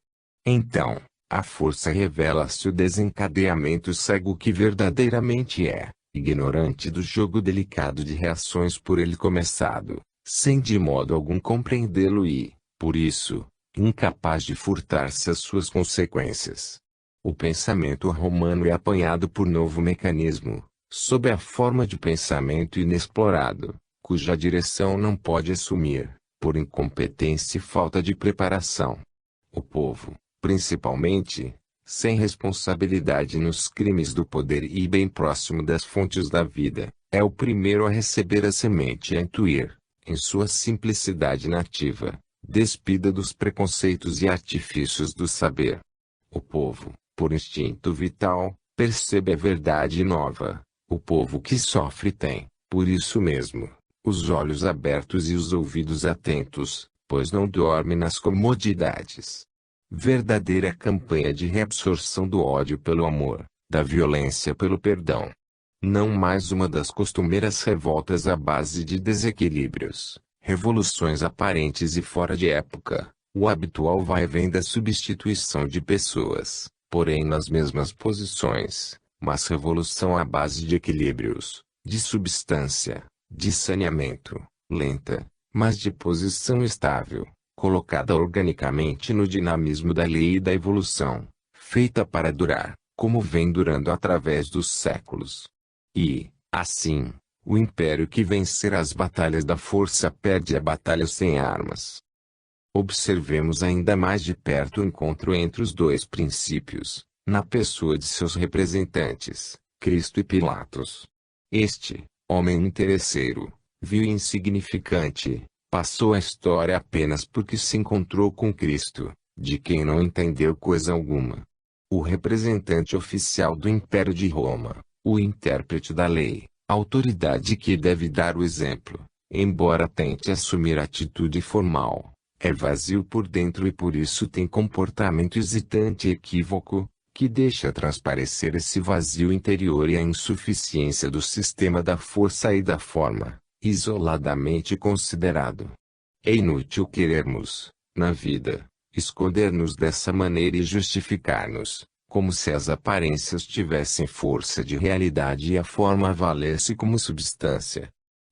Então, a força revela-se o desencadeamento cego que verdadeiramente é, ignorante do jogo delicado de reações por ele começado, sem de modo algum compreendê-lo e, por isso, incapaz de furtar-se às suas consequências. O pensamento romano é apanhado por novo mecanismo, sob a forma de pensamento inexplorado, cuja direção não pode assumir, por incompetência e falta de preparação. O povo, principalmente, sem responsabilidade nos crimes do poder e bem próximo das fontes da vida, é o primeiro a receber a semente e a intuir, em sua simplicidade nativa, despida dos preconceitos e artifícios do saber. O povo, por instinto vital, percebe a verdade nova. O povo que sofre tem, por isso mesmo, os olhos abertos e os ouvidos atentos, pois não dorme nas comodidades. Verdadeira campanha de reabsorção do ódio pelo amor, da violência pelo perdão. Não mais uma das costumeiras revoltas à base de desequilíbrios, revoluções aparentes e fora de época, o habitual vai e vem da substituição de pessoas, porém nas mesmas posições, mas revolução à base de equilíbrios, de substância, de saneamento, lenta, mas de posição estável, colocada organicamente no dinamismo da lei e da evolução, feita para durar, como vem durando através dos séculos. E, assim, o império que vencer as batalhas da força perde a batalha sem armas. Observemos ainda mais de perto o encontro entre os dois princípios, na pessoa de seus representantes, Cristo e Pilatos. Este, homem interesseiro, vil e insignificante, passou a história apenas porque se encontrou com Cristo, de quem não entendeu coisa alguma. O representante oficial do Império de Roma, o intérprete da lei, a autoridade que deve dar o exemplo, embora tente assumir atitude formal, é vazio por dentro e por isso tem comportamento hesitante e equívoco, que deixa transparecer esse vazio interior e a insuficiência do sistema da força e da forma, isoladamente considerado. É inútil querermos, na vida, esconder-nos dessa maneira e justificar-nos, como se as aparências tivessem força de realidade e a forma valesse como substância.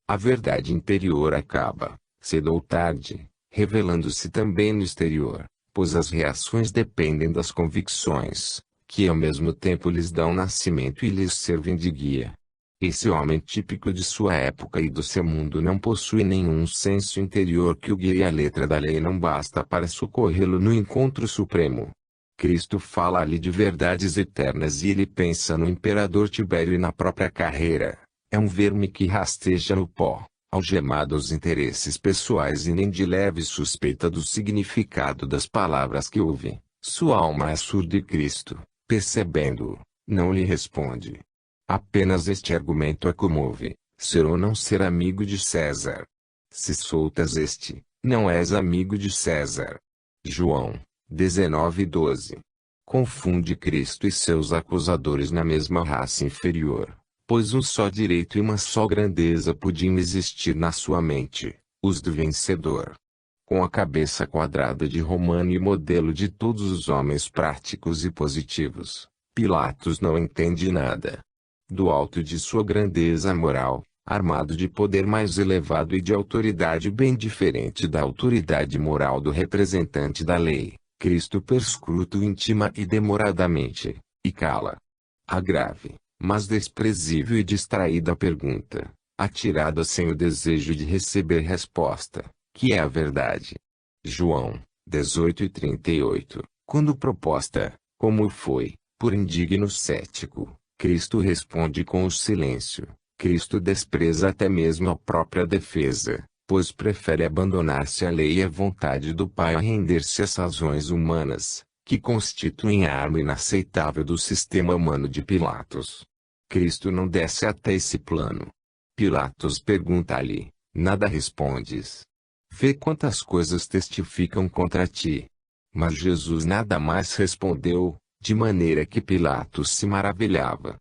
A verdade interior acaba, cedo ou tarde, revelando-se também no exterior, pois as reações dependem das convicções, que ao mesmo tempo lhes dão nascimento e lhes servem de guia. Esse homem típico de sua época e do seu mundo não possui nenhum senso interior que o guie e a letra da lei não basta para socorrê-lo no encontro supremo. Cristo fala ali de verdades eternas e ele pensa no imperador Tibério e na própria carreira. É um verme que rasteja no pó, algemado aos interesses pessoais e nem de leve suspeita do significado das palavras que ouve. Sua alma é surda e Cristo, percebendo-o, não lhe responde. Apenas este argumento a comove: ser ou não ser amigo de César. Se soltas este, não és amigo de César. João 19:12. Confunde Cristo e seus acusadores na mesma raça inferior, pois um só direito e uma só grandeza podiam existir na sua mente, os do vencedor. Com a cabeça quadrada de romano e modelo de todos os homens práticos e positivos, Pilatos não entende nada. Do alto de sua grandeza moral, armado de poder mais elevado e de autoridade bem diferente da autoridade moral do representante da lei, Cristo perscruta o intima e demoradamente, e cala. A grave, mas desprezível e distraída pergunta, atirada sem o desejo de receber resposta, que é a verdade. João 18:38, quando proposta, como foi, por indigno cético, Cristo responde com o silêncio. Cristo despreza até mesmo a própria defesa, pois prefere abandonar-se à lei e à vontade do Pai a render-se às razões humanas, que constituem a arma inaceitável do sistema humano de Pilatos. Cristo não desce até esse plano. Pilatos pergunta-lhe: nada respondes? Vê quantas coisas testificam contra ti. Mas Jesus nada mais respondeu, de maneira que Pilatos se maravilhava.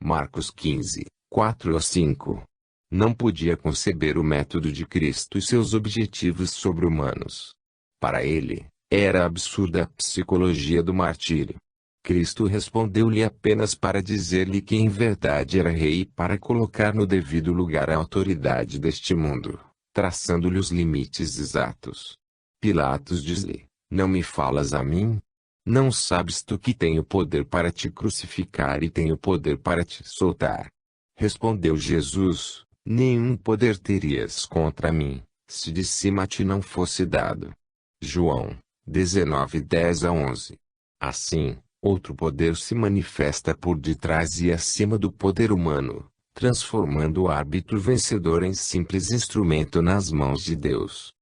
Marcos 15, 4-5. Não podia conceber o método de Cristo e seus objetivos sobre-humanos. Para ele, era absurda a psicologia do martírio. Cristo respondeu-lhe apenas para dizer-lhe que em verdade era rei e para colocar no devido lugar a autoridade deste mundo, traçando-lhe os limites exatos. Pilatos diz-lhe: não me falas a mim? Não sabes tu que tenho poder para te crucificar e tenho poder para te soltar? Respondeu Jesus: nenhum poder terias contra mim, se de cima te não fosse dado. João 19:10-11. Assim, outro poder se manifesta por detrás e acima do poder humano, transformando o árbitro vencedor em simples instrumento nas mãos de Deus.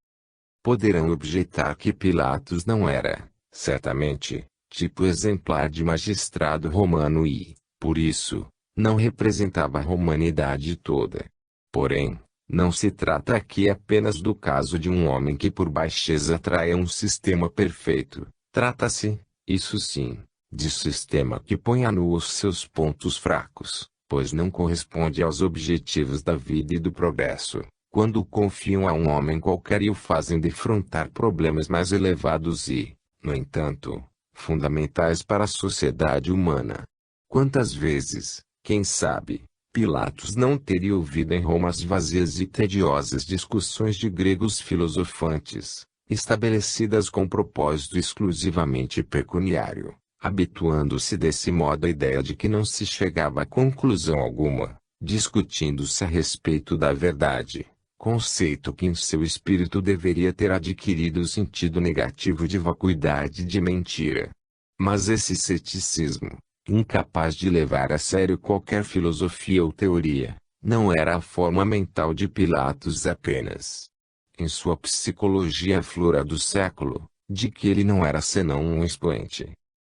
Poderão objetar que Pilatos não era, certamente, tipo exemplar de magistrado romano e, por isso, não representava a romanidade toda. Porém, não se trata aqui apenas do caso de um homem que por baixeza atrai a um sistema perfeito. Trata-se, isso sim, de sistema que põe a nu os seus pontos fracos, pois não corresponde aos objetivos da vida e do progresso, quando confiam a um homem qualquer e o fazem defrontar problemas mais elevados e, no entanto, fundamentais para a sociedade humana. Quantas vezes, quem sabe, Pilatos não teria ouvido em Roma as vazias e tediosas discussões de gregos filosofantes, estabelecidas com propósito exclusivamente pecuniário, habituando-se desse modo à ideia de que não se chegava a conclusão alguma, discutindo-se a respeito da verdade, conceito que em seu espírito deveria ter adquirido o sentido negativo de vacuidade e de mentira. Mas esse ceticismo, incapaz de levar a sério qualquer filosofia ou teoria, não era a forma mental de Pilatos apenas. Em sua psicologia flora do século, de que ele não era senão um expoente.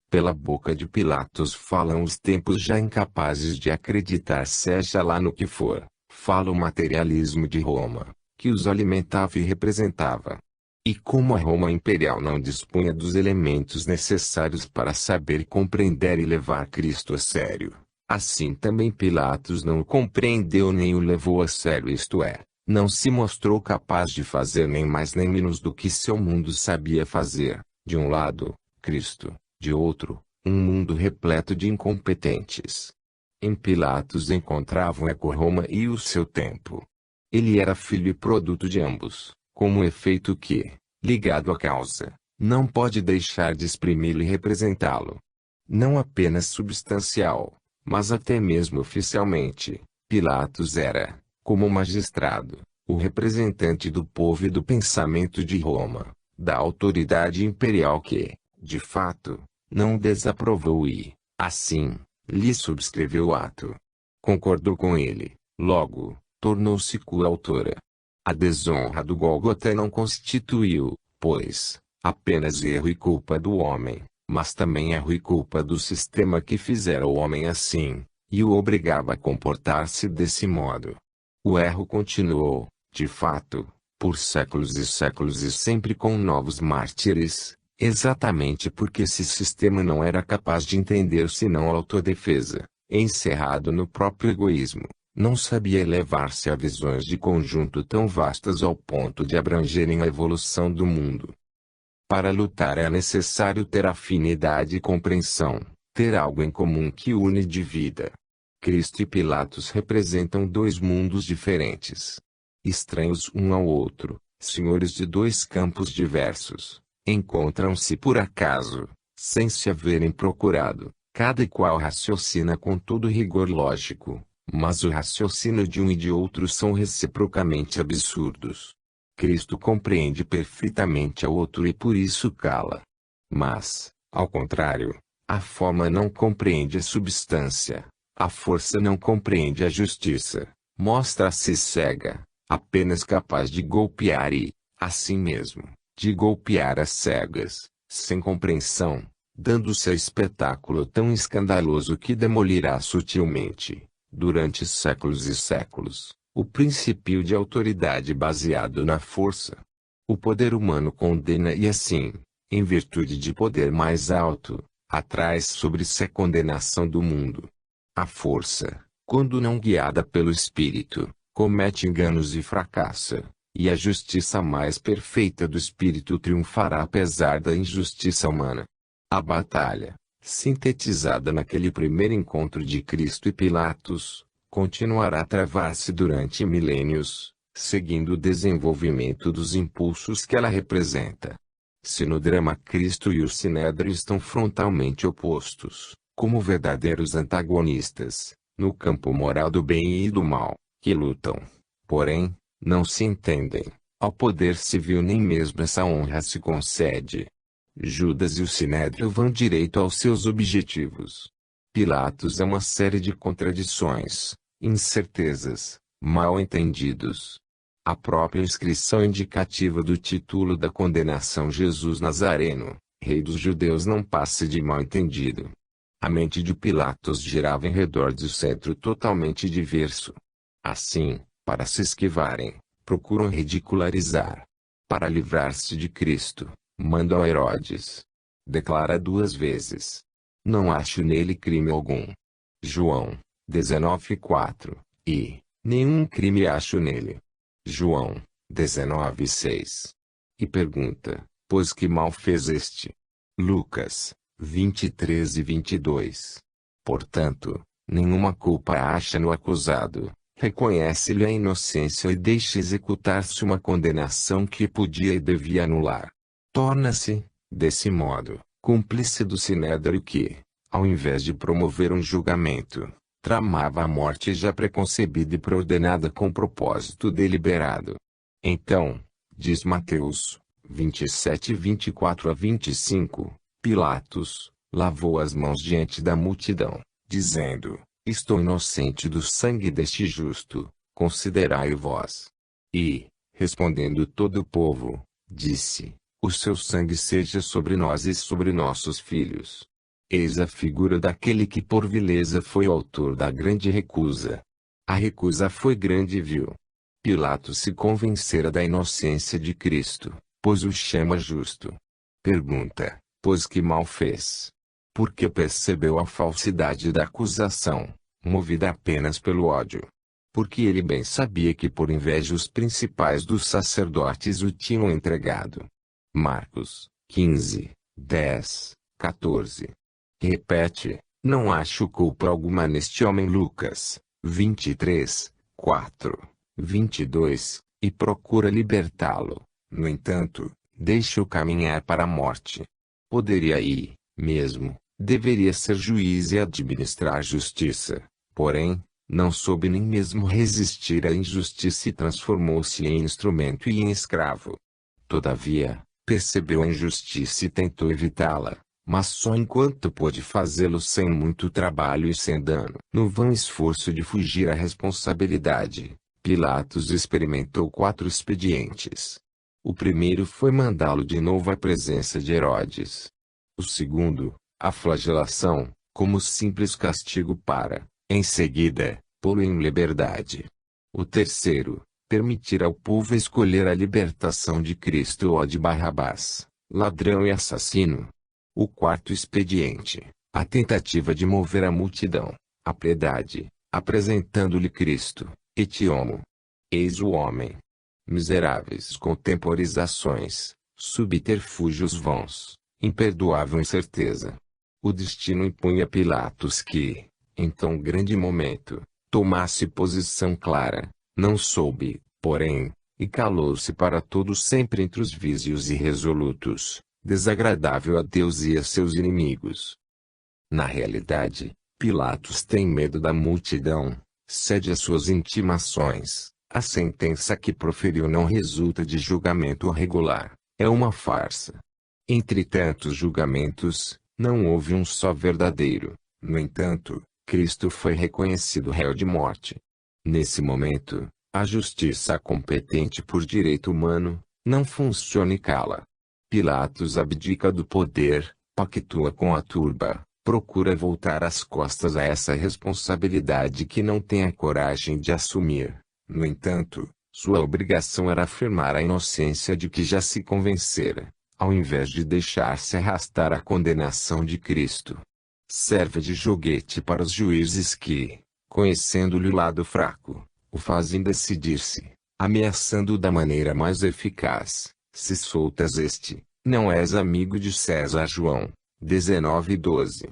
Pela boca de Pilatos falam os tempos já incapazes de acreditar seja lá no que for, fala o materialismo de Roma, que os alimentava e representava. E como a Roma imperial não dispunha dos elementos necessários para saber compreender e levar Cristo a sério, assim também Pilatos não o compreendeu nem o levou a sério, isto é, não se mostrou capaz de fazer nem mais nem menos do que seu mundo sabia fazer, de um lado, Cristo, de outro, um mundo repleto de incompetentes. Em Pilatos encontravam Roma e o seu tempo. Ele era filho e produto de ambos, como efeito que, ligado à causa, não pode deixar de exprimi-lo e representá-lo. Não apenas substancial, mas até mesmo oficialmente, Pilatos era, como magistrado, o representante do povo e do pensamento de Roma, da autoridade imperial que, de fato, não desaprovou e, assim, lhe subscreveu o ato. Concordou com ele, logo, tornou-se coautora. A desonra do Gólgota não constituiu, pois, apenas erro e culpa do homem, Mas também erro e culpa do sistema que fizera o homem assim, e o obrigava a comportar-se desse modo. O erro continuou, de fato, por séculos e séculos e sempre com novos mártires, exatamente porque esse sistema não era capaz de entender senão a autodefesa, encerrado no próprio egoísmo, não sabia elevar-se a visões de conjunto tão vastas ao ponto de abrangerem a evolução do mundo. Para lutar é necessário ter afinidade e compreensão, ter algo em comum que une de vida. Cristo e Pilatos representam dois mundos diferentes. Estranhos um ao outro, senhores de dois campos diversos, encontram-se por acaso, sem se haverem procurado, cada qual raciocina com todo rigor lógico, mas o raciocínio de um e de outro são reciprocamente absurdos. Cristo compreende perfeitamente ao outro e por isso cala. Mas, ao contrário, a forma não compreende a substância, a força não compreende a justiça, mostra-se cega, apenas capaz de golpear e, assim mesmo, de golpear às cegas, sem compreensão, dando-se a espetáculo tão escandaloso que demolirá sutilmente, durante séculos e séculos, o princípio de autoridade baseado na força. O poder humano condena e assim, em virtude de poder mais alto, atrai sobre si a condenação do mundo. A força, quando não guiada pelo espírito, comete enganos e fracassa, e a justiça mais perfeita do espírito triunfará apesar da injustiça humana. A batalha, sintetizada naquele primeiro encontro de Cristo e Pilatos, continuará a travar-se durante milênios, seguindo o desenvolvimento dos impulsos que ela representa. Se no drama Cristo e o Sinédrio estão frontalmente opostos, como verdadeiros antagonistas, no campo moral do bem e do mal, que lutam, porém, não se entendem, ao poder civil nem mesmo essa honra se concede. Judas e o Sinédrio vão direito aos seus objetivos. Pilatos é uma série de contradições, incertezas, mal-entendidos. A própria inscrição indicativa do título da condenação Jesus Nazareno, Rei dos Judeus não passa de mal-entendido. A mente de Pilatos girava em redor de um centro totalmente diverso. Assim, para se esquivarem, procuram ridicularizar. Para livrar-se de Cristo, mandam a Herodes. Declara 2 vezes: não acho nele crime algum. João 19:4, e nenhum crime acho nele. João 19:6. E pergunta: pois que mal fez este? Lucas 23:22. Portanto, nenhuma culpa acha no acusado, reconhece-lhe a inocência e deixa executar-se uma condenação que podia e devia anular. Torna-se, desse modo, cúmplice do Sinédrio que, ao invés de promover um julgamento, tramava a morte já preconcebida e preordenada com propósito deliberado. Então, diz Mateus 27:24-25, Pilatos lavou as mãos diante da multidão, dizendo: estou inocente do sangue deste justo, considerai-o vós. E, respondendo todo o povo, disse: o seu sangue seja sobre nós e sobre nossos filhos. Eis a figura daquele que por vileza foi o autor da grande recusa. A recusa foi grande e vil. Pilatos se convencera da inocência de Cristo, pois o chama justo. Pergunta: pois que mal fez? Porque percebeu a falsidade da acusação, movida apenas pelo ódio. Porque ele bem sabia que por inveja os principais dos sacerdotes o tinham entregado. Marcos 15:10-14. Repete: não acho culpa alguma neste homem. Lucas 23:4-22, e procura libertá-lo. No entanto, deixa-o caminhar para a morte. Poderia e, mesmo, deveria ser juiz e administrar justiça, porém, não soube nem mesmo resistir à injustiça e transformou-se em instrumento e em escravo. Todavia, percebeu a injustiça e tentou evitá-la, mas só enquanto pôde fazê-lo sem muito trabalho e sem dano. No vão esforço de fugir à responsabilidade, Pilatos experimentou 4 expedientes. O primeiro foi mandá-lo de novo à presença de Herodes. O segundo, a flagelação, como simples castigo para, em seguida, pô-lo em liberdade. O terceiro, permitir ao povo escolher a libertação de Cristo ou de Barrabás, ladrão e assassino. O quarto expediente, a tentativa de mover a multidão, à piedade, apresentando-lhe Cristo, et homo. Eis o homem. Miseráveis contemporizações, subterfúgios vãos, imperdoável incerteza. O destino impunha a Pilatos que, em tão grande momento, tomasse posição clara. Não soube, porém, e calou-se para todos sempre entre os vícios irresolutos, desagradável a Deus e a seus inimigos. Na realidade, Pilatos tem medo da multidão, cede às suas intimações. A sentença que proferiu não resulta de julgamento regular, é uma farsa. Entre tantos julgamentos, não houve um só verdadeiro. No entanto, Cristo foi reconhecido réu de morte. Nesse momento, a justiça competente por direito humano, não funciona e cala. Pilatos abdica do poder, pactua com a turba, procura voltar as costas a essa responsabilidade que não tem a coragem de assumir. No entanto, sua obrigação era afirmar a inocência de que já se convencera, ao invés de deixar-se arrastar à condenação de Cristo. Serve de joguete para os juízes que, conhecendo-lhe o lado fraco, o fazem decidir-se, ameaçando-o da maneira mais eficaz. Se soltas este, não és amigo de César. João 19:12.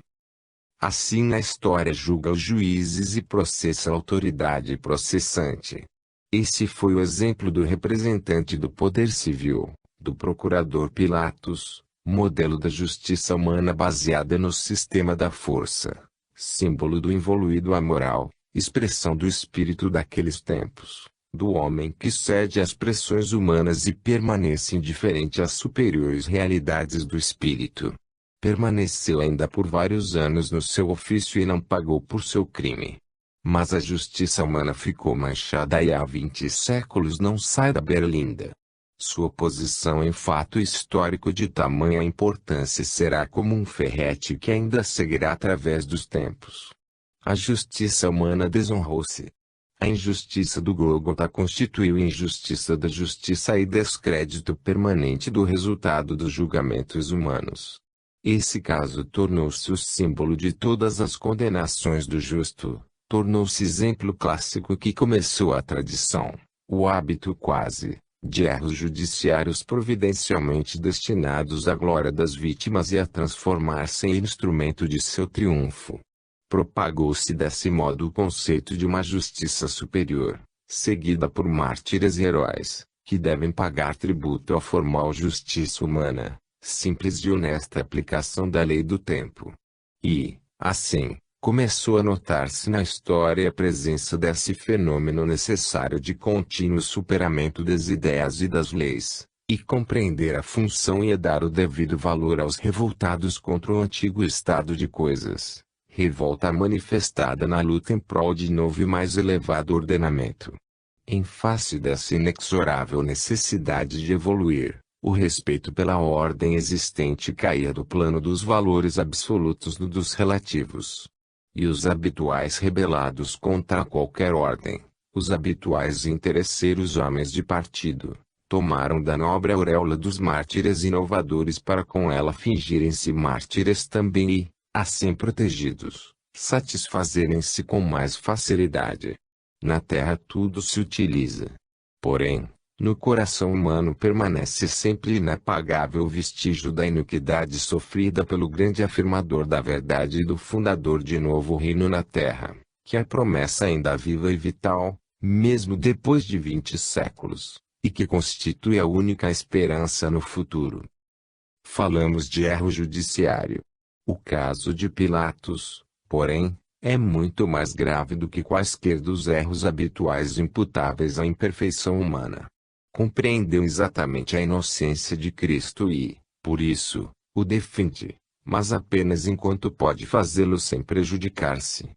Assim na história julga os juízes e processa a autoridade processante. Esse foi o exemplo do representante do poder civil, do procurador Pilatos, modelo da justiça humana baseada no sistema da força, símbolo do involuído amoral, expressão do espírito daqueles tempos, do homem que cede às pressões humanas e permanece indiferente às superiores realidades do espírito. Permaneceu ainda por vários anos no seu ofício e não pagou por seu crime. Mas a justiça humana ficou manchada e há 20 séculos não sai da berlinda. Sua posição em fato histórico de tamanha importância será como um ferrete que ainda seguirá através dos tempos. A justiça humana desonrou-se. A injustiça do Gólgota constituiu injustiça da justiça e descrédito permanente do resultado dos julgamentos humanos. Esse caso tornou-se o símbolo de todas as condenações do justo, tornou-se exemplo clássico que começou a tradição, o hábito quase, de erros judiciários providencialmente destinados à glória das vítimas e a transformar-se em instrumento de seu triunfo. Propagou-se desse modo o conceito de uma justiça superior, seguida por mártires e heróis, que devem pagar tributo à formal justiça humana, simples e honesta aplicação da lei do tempo. E, assim, começou a notar-se na história a presença desse fenômeno necessário de contínuo superamento das ideias e das leis, e compreender a função e a dar o devido valor aos revoltados contra o antigo estado de coisas, revolta manifestada na luta em prol de novo e mais elevado ordenamento. Em face dessa inexorável necessidade de evoluir, o respeito pela ordem existente caía do plano dos valores absolutos no dos relativos. E os habituais rebelados contra qualquer ordem, os habituais interesseiros homens de partido, tomaram da nobre auréola dos mártires inovadores para com ela fingirem-se mártires também e, assim protegidos, satisfazerem-se com mais facilidade. Na terra tudo se utiliza. Porém, no coração humano permanece sempre inapagável o vestígio da iniquidade sofrida pelo grande afirmador da verdade e do fundador de novo reino na terra, que é promessa ainda viva e vital, mesmo depois de 20 séculos, e que constitui a única esperança no futuro. Falamos de erro judiciário. O caso de Pilatos, porém, é muito mais grave do que quaisquer dos erros habituais imputáveis à imperfeição humana. Compreendeu exatamente a inocência de Cristo e, por isso, o defende, mas apenas enquanto pode fazê-lo sem prejudicar-se.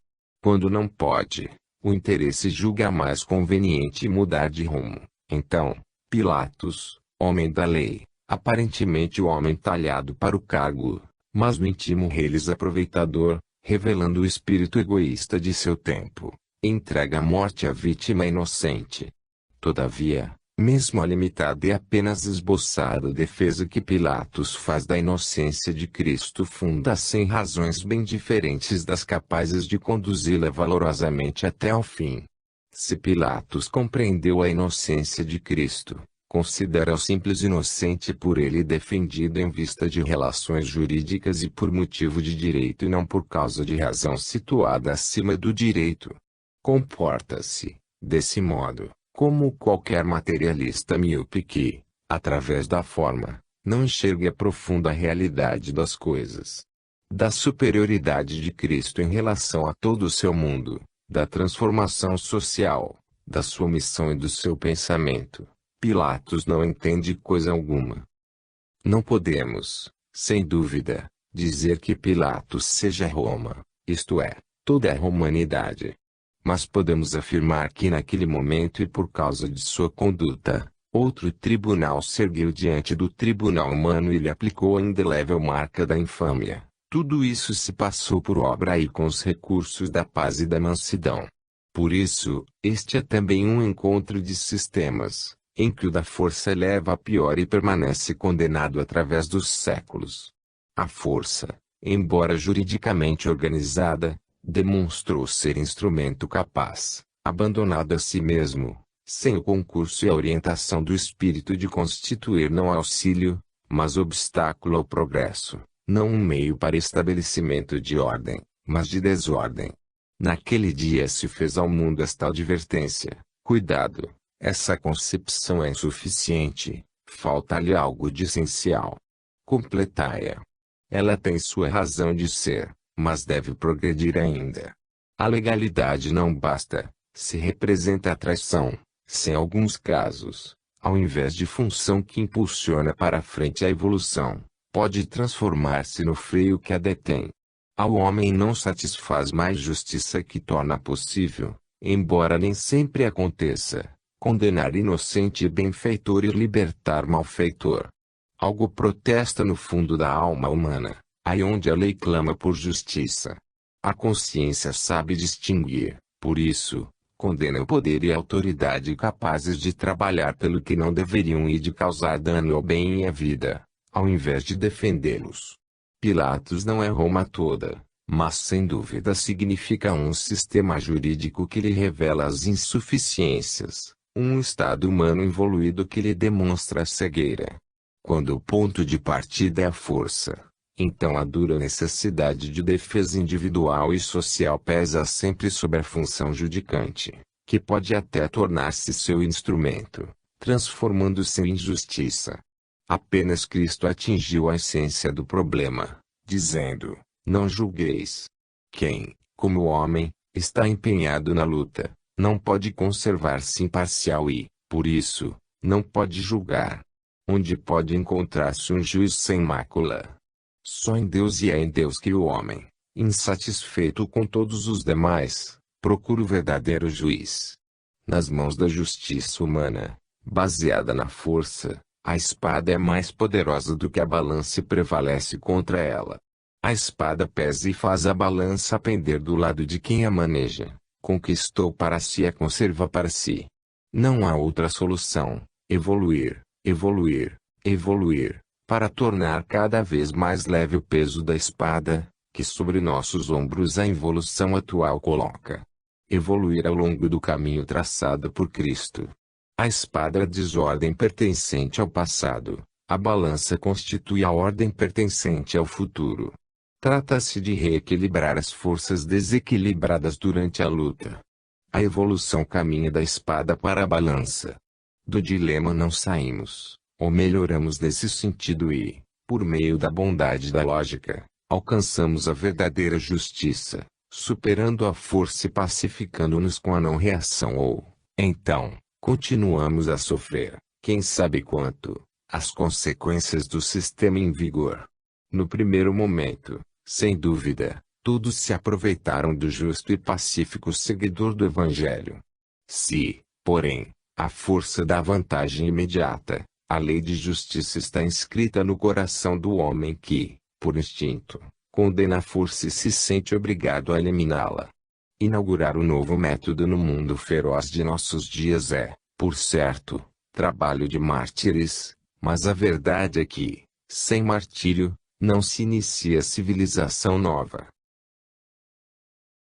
Quando não pode, o interesse julga mais conveniente mudar de rumo. Então, Pilatos, homem da lei, aparentemente o homem talhado para o cargo, Mas no íntimo reles aproveitador, revelando o espírito egoísta de seu tempo, entrega à morte a vítima inocente. Todavia, mesmo a limitada e apenas esboçada defesa que Pilatos faz da inocência de Cristo funda-se em razões bem diferentes das capazes de conduzi-la valorosamente até ao fim. Se Pilatos compreendeu a inocência de Cristo, considera-o simples inocente por ele defendido em vista de relações jurídicas e por motivo de direito e não por causa de razão situada acima do direito. Comporta-se, desse modo, como qualquer materialista míope que, através da forma, não enxerga a profunda realidade das coisas. Da superioridade de Cristo em relação a todo o seu mundo, da transformação social, da sua missão e do seu pensamento, Pilatos não entende coisa alguma. Não podemos, sem dúvida, dizer que Pilatos seja Roma, isto é, toda a romanidade. Mas podemos afirmar que naquele momento e por causa de sua conduta, outro tribunal se ergueu diante do tribunal humano e lhe aplicou a indelével marca da infâmia. Tudo isso se passou por obra e com os recursos da paz e da mansidão. Por isso, este é também um encontro de sistemas, em que o da força leva a pior e permanece condenado através dos séculos. A força, embora juridicamente organizada, demonstrou ser instrumento capaz, abandonado a si mesmo, sem o concurso e a orientação do espírito de constituir não auxílio, mas obstáculo ao progresso, não um meio para estabelecimento de ordem, mas de desordem. Naquele dia se fez ao mundo esta advertência: cuidado, essa concepção é insuficiente, falta-lhe algo de essencial. Completai-a. Ela tem sua razão de ser, mas deve progredir ainda. A legalidade não basta, se representa a traição, se em alguns casos, ao invés de função que impulsiona para frente a evolução, pode transformar-se no freio que a detém. Ao homem não satisfaz mais justiça que torna possível, embora nem sempre aconteça, condenar inocente e benfeitor e libertar malfeitor. Algo protesta no fundo da alma humana, aí onde a lei clama por justiça. A consciência sabe distinguir, por isso, condena o poder e a autoridade capazes de trabalhar pelo que não deveriam e de causar dano ao bem e à vida, ao invés de defendê-los. Pilatos não é Roma toda, mas sem dúvida significa um sistema jurídico que lhe revela as insuficiências, um estado humano evoluído que lhe demonstra a cegueira. Quando o ponto de partida é a força, então a dura necessidade de defesa individual e social pesa sempre sobre a função judicante, que pode até tornar-se seu instrumento, transformando-se em justiça. Apenas Cristo atingiu a essência do problema, dizendo: não julgueis. Quem, como homem, está empenhado na luta, não pode conservar-se imparcial e, por isso, não pode julgar. Onde pode encontrar-se um juiz sem mácula? Só em Deus, e é em Deus que o homem, insatisfeito com todos os demais, procura o verdadeiro juiz. Nas mãos da justiça humana, baseada na força, a espada é mais poderosa do que a balança e prevalece contra ela. A espada pesa e faz a balança pender do lado de quem a maneja. Conquistou para si e a conserva para si. Não há outra solução: evoluir, evoluir, evoluir, para tornar cada vez mais leve o peso da espada, que sobre nossos ombros a evolução atual coloca. Evoluir ao longo do caminho traçado por Cristo. A espada é a desordem pertencente ao passado, a balança constitui a ordem pertencente ao futuro. Trata-se de reequilibrar as forças desequilibradas durante a luta. A evolução caminha da espada para a balança. Do dilema não saímos, ou melhoramos nesse sentido e, por meio da bondade da lógica, alcançamos a verdadeira justiça, superando a força e pacificando-nos com a não-reação ou, então, continuamos a sofrer, quem sabe quanto, as consequências do sistema em vigor. No primeiro momento, sem dúvida, todos se aproveitaram do justo e pacífico seguidor do Evangelho. Se, porém, a força da vantagem imediata, a lei de justiça está inscrita no coração do homem que, por instinto, condena a força e se sente obrigado a eliminá-la. Inaugurar o novo método no mundo feroz de nossos dias é, por certo, trabalho de mártires, mas a verdade é que, sem martírio, não se inicia civilização nova.